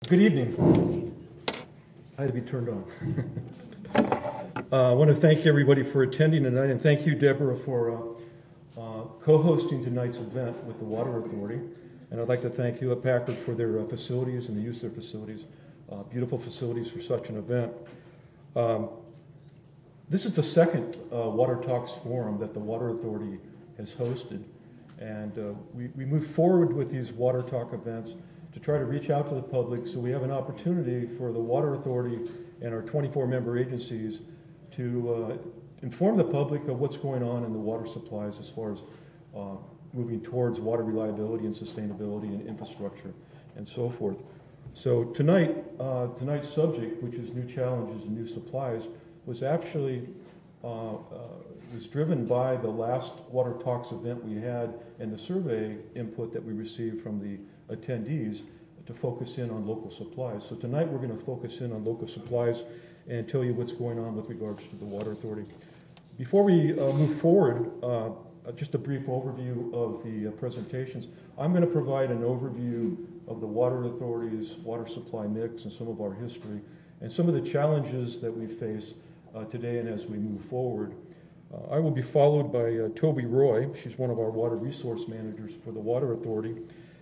Good evening. I had to be turned on. I want to thank everybody for attending tonight, and thank you, Deborah, for co-hosting tonight's event with the Water Authority. And I'd like to thank Hewlett Packard for their facilities and the use of their facilities. Beautiful facilities for such an event. This is the second Water Talks Forum that the Water Authority has hosted. And we move forward with these Water Talk events to try to reach out to the public so we have an opportunity for the Water Authority and our 24 member agencies to inform the public of what's going on in the water supplies as far as moving towards water reliability and sustainability and infrastructure and so forth. So tonight's subject, which is new challenges and new supplies, was actually was driven by the last Water Talks event we had and the survey input that we received from the attendees to focus in on local supplies. So tonight we're going to focus in on local supplies and tell you what's going on with regards to the Water Authority. Before we move forward, just a brief overview of the presentations. I'm going to provide an overview of the Water Authority's water supply mix and some of our history and some of the challenges that we face today and as we move forward. I will be followed by Toby Roy. She's one of our water resource managers for the Water Authority.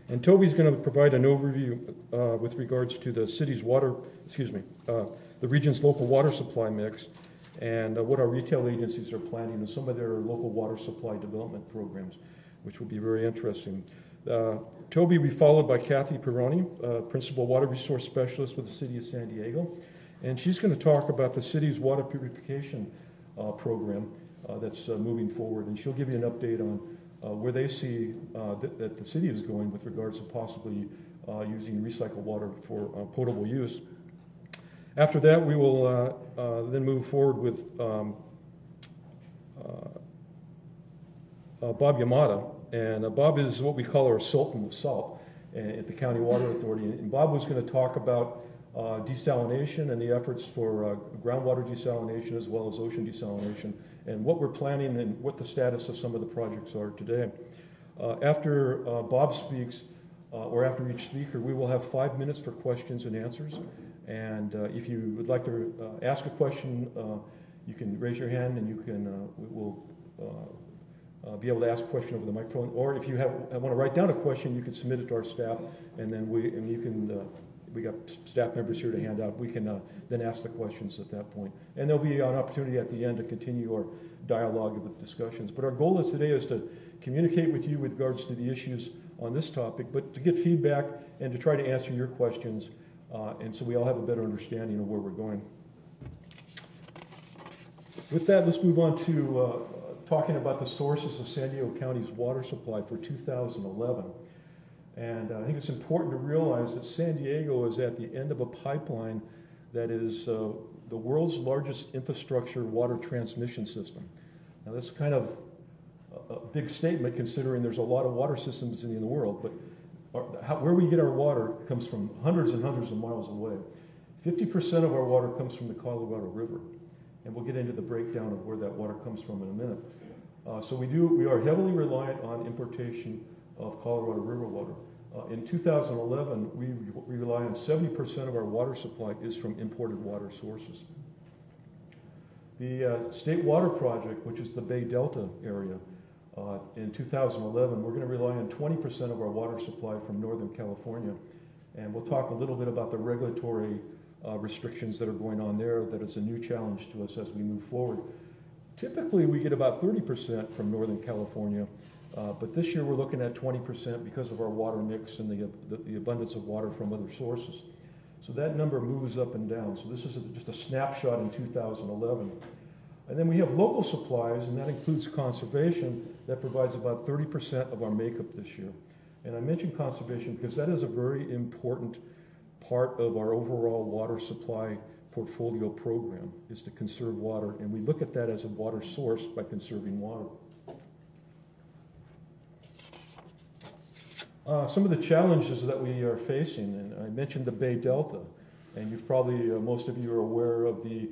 And Toby's going to provide an overview with regards to the city's the region's local water supply mix and what our retail agencies are planning and some of their local water supply development programs, which will be very interesting. Toby will be followed by Kathy Perroni, Principal Water Resource Specialist with the City of San Diego. And she's going to talk about the city's water purification program that's moving forward. And she'll give you an update on where they see that the city is going with regards to possibly using recycled water for potable use. After that, we will then move forward with Bob Yamada. And Bob is what we call our Sultan of Salt at the County Water Authority. And Bob was going to talk about desalination and the efforts for groundwater desalination as well as ocean desalination and what we're planning and what the status of some of the projects are today. After Bob speaks, or after each speaker, we will have 5 minutes for questions and answers. And if you would like to ask a question, you can raise your hand and you can, we'll be able to ask a question over the microphone. Or if you want to write down a question, you can submit it to our staff, and then you can. We got staff members here to hand out. We can then ask the questions at that point. And there'll be an opportunity at the end to continue our dialogue with discussions. But our goal today is to communicate with you with regards to the issues on this topic, but to get feedback and to try to answer your questions, and so we all have a better understanding of where we're going. With that, let's move on to talking about the sources of San Diego County's water supply for 2011. And I think it's important to realize that San Diego is at the end of a pipeline that is the world's largest infrastructure water transmission system. Now that's kind of a big statement considering there's a lot of water systems in the world, but where we get our water comes from hundreds and hundreds of miles away. 50% of our water comes from the Colorado River, and we'll get into the breakdown of where that water comes from in a minute. So we are heavily reliant on importation of Colorado River water. In 2011, we rely on 70% of our water supply is from imported water sources. The State Water Project, which is the Bay Delta area, in 2011, we're going to rely on 20% of our water supply from Northern California. And we'll talk a little bit about the regulatory restrictions that are going on there. That is a new challenge to us as we move forward. Typically, we get about 30% from Northern California. But this year we're looking at 20% because of our water mix and the abundance of water from other sources. So that number moves up and down. So this is just a snapshot in 2011. And then we have local supplies, and that includes conservation, that provides about 30% of our makeup this year. And I mentioned conservation because that is a very important part of our overall water supply portfolio program, is to conserve water. And we look at that as a water source by conserving water. Some of the challenges that we are facing, and I mentioned the Bay Delta, and you've probably, most of you are aware of the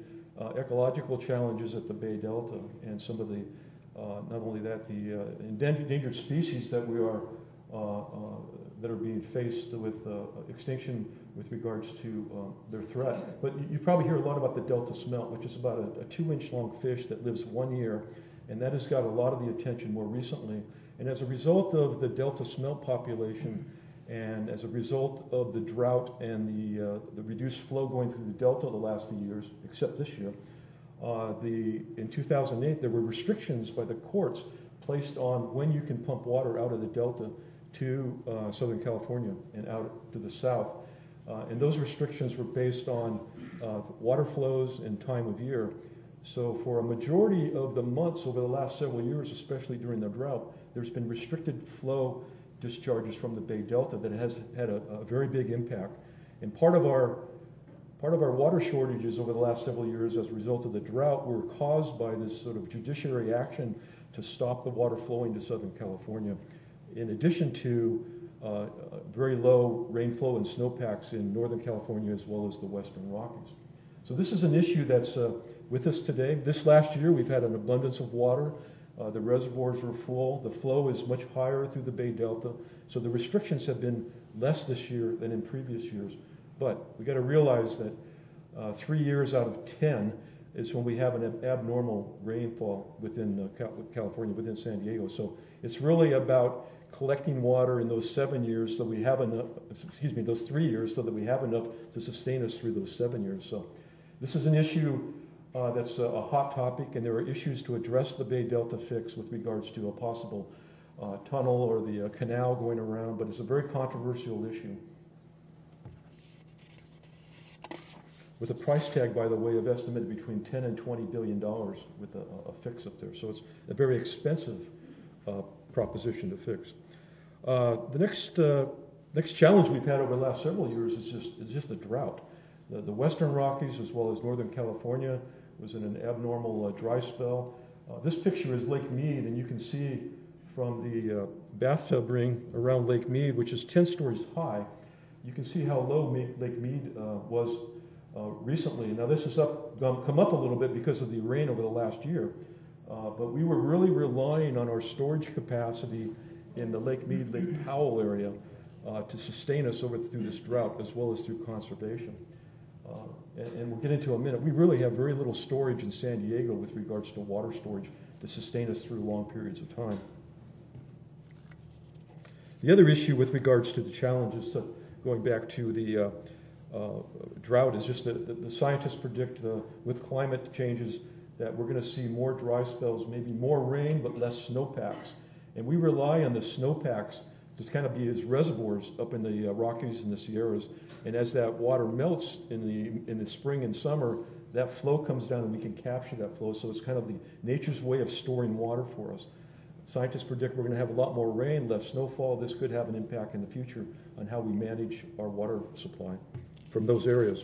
ecological challenges at the Bay Delta, and some of the, not only that, the endangered species that we are that are being faced with extinction with regards to their threat. But you probably hear a lot about the Delta Smelt, which is about a 2-inch long fish that lives 1 year, and that has got a lot of the attention more recently. And as a result of the Delta Smelt population, and as a result of the drought and the reduced flow going through the Delta the last few years, except this year, in 2008 there were restrictions by the courts placed on when you can pump water out of the Delta to Southern California and out to the south. And those restrictions were based on water flows and time of year. So for a majority of the months over the last several years, especially during the drought, there's been restricted flow discharges from the Bay Delta that has had a very big impact. And part of our water shortages over the last several years as a result of the drought were caused by this sort of judiciary action to stop the water flowing to Southern California, in addition to very low rainflow and snowpacks in Northern California as well as the Western Rockies. So this is an issue that's with us today. This last year we've had an abundance of water. The reservoirs were full. The flow is much higher through the Bay Delta. So the restrictions have been less this year than in previous years. But we got to realize that 3 years out of 10 is when we have an abnormal rainfall within California, within San Diego. So it's really about collecting water in those 7 years so we have enough, those 3 years so that we have enough to sustain us through those 7 years. So this is an issue that's a hot topic, and there are issues to address the Bay Delta fix with regards to a possible tunnel or the canal going around, but it's a very controversial issue. With a price tag, by the way, of estimated between $10 and $20 billion with a fix up there. So it's a very expensive proposition to fix. The next challenge we've had over the last several years is just the drought. The Western Rockies, as well as Northern California, was in an abnormal dry spell. This picture is Lake Mead, and you can see from the bathtub ring around Lake Mead, which is 10 stories high, you can see how low Lake Mead was recently. Now this has come up a little bit because of the rain over the last year, but we were really relying on our storage capacity in the Lake Mead, Lake Powell area to sustain us through this drought, as well as through conservation. And we'll get into in a minute. We really have very little storage in San Diego with regards to water storage to sustain us through long periods of time. The other issue with regards to the challenges, going back to the drought, is just that the scientists predict with climate changes that we're going to see more dry spells, maybe more rain, but less snowpacks. And we rely on the snowpacks to kind of be as reservoirs up in the Rockies and the Sierras. And as that water melts in the spring and summer, that flow comes down and we can capture that flow. So it's kind of the nature's way of storing water for us. Scientists predict we're going to have a lot more rain, less snowfall. This could have an impact in the future on how we manage our water supply from those areas.